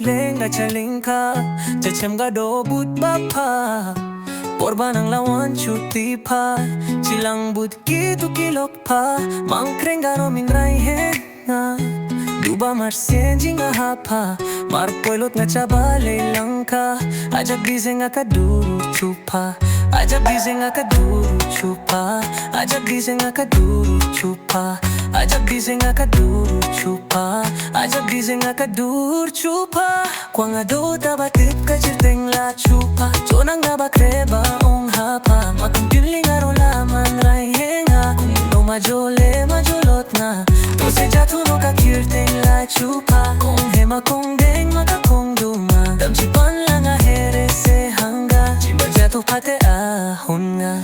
muitleng na chalingka Chachem gado but bapa Porba ng lawan chuti pa Silang but kitu kilok pa Mangkreng garo min raihen nga Duba marsien jinga hapa Marpoilot nga chabale lang ka Ajab bize nga kaduru chupa Ajab bize nga kaduru chupa Ajab bize nga kaduru chupa Ajab bize nga kaduru chupa Ajab bize nga kaduru chupa Kwa nga do tabatip ka jirteng la chupa Chonang nga bakreba ong hapa Makampiling aro laman raihenga Kung no majole majolot na Tose jatuno ka kirteng la chupa Kung hema kong deng maka kong duma Damchipan lang nga here se hanga Chimba jato pate ahon nga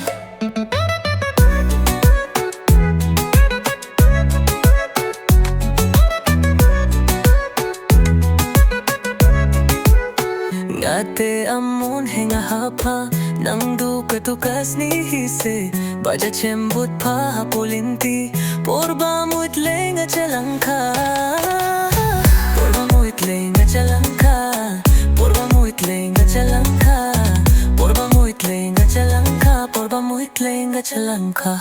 Ngate amon henga hapa Nang duka tukas ni hise Baja chembut pa hapulinti Porba muitleng at chalangka Porba muitleng at chalangka Porba muitleng at chalangka Porba muitleng at chalangka Porba muitleng at chalangka